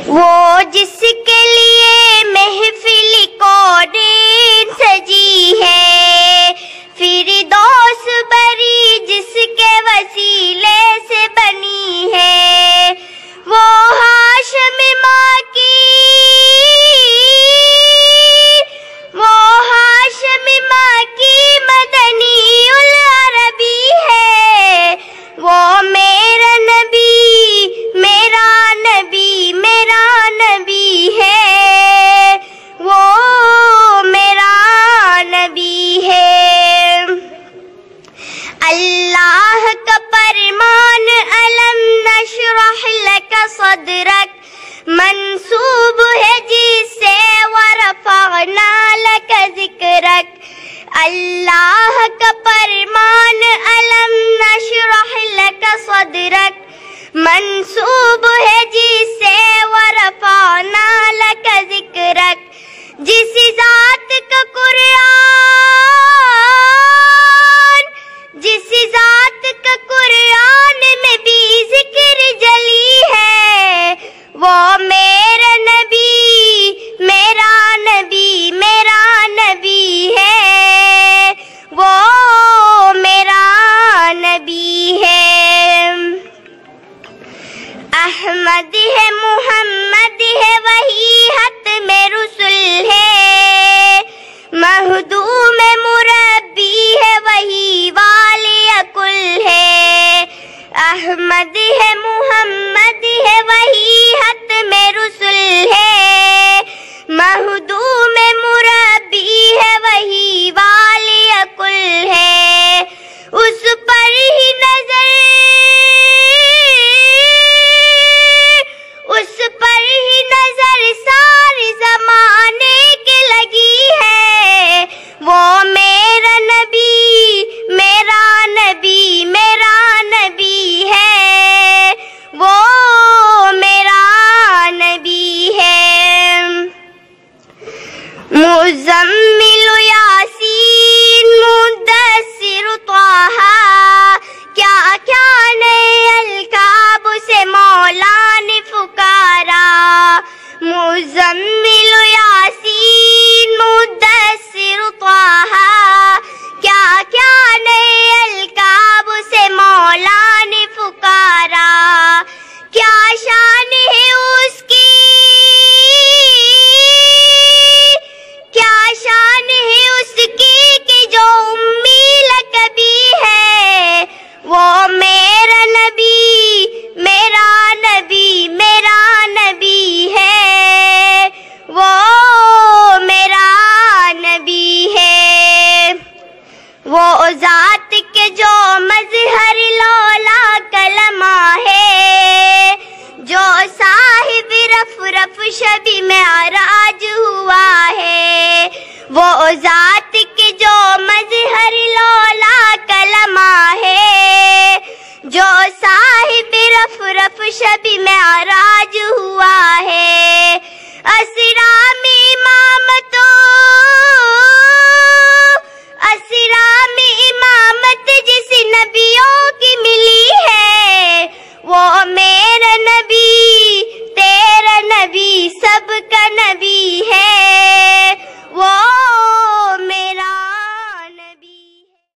وہ جس کے لیے محفل کونین سجی ہے، فردوس بری جس کے وسیلے سے بنی ہے، وہ ہاشم ماں کی مدنی العربی ہے، وہ میرا نبی میرا نبی میرا نبی ہے، وہ میرا نبی ہے۔ اللہ کا فرمان علم نشرح لک صدرک منسوب ہے جس سے ورفعنا لک ذکرک۔ اللہ کا فرمان علم نشرح لک صدرک منسوب ہے جس سے ورفعنا لک ذکرک۔ جس ذات کا قرآن میں بھی ذکر جلی ہے، وہ میرا نبی میرا نبی میرا نبی ہے، وہ میرا نبی ہے۔ احمد ہے محمد ہے وہی ختم رسل ہے، مخدوم مربی ہے وہی والی کل ہے۔ احمد ہے محمد ہے وہی ختم رسل ہے، مخدوم مربی ہے وہی والی کل ہے۔ اس پر ہی نظر سارے زمانے کے لگی ہے، وہ میرا نبی میرا نبی میرا نبی ہے، وہ میرا نبی ہے۔ مزمل یاسین مدثر طہ، کیا کیا نئے القاب سے مولا نے پکارا۔ مزمل یاسین مدثر طہ، کیا کیا نئے القاب سے مولا نے پکارا۔ کیا شان ہے اس کی، کیا شان ہے اس کی کہ جو امی لقبی ہے، وہ میرا نبی میرا نبی میرا نبی ہے، وہ میرا نبی ہے۔ وہ ذات کے جو مظہر لولا کلمہ ہے، جو صاحب رف رف شب معراج ہوا ہے، وہ ذات کے جو مظہر لولا کلمہ ہے، جو صاحب رف رف شب معراج ہوا ہے۔ اسرا میں امامت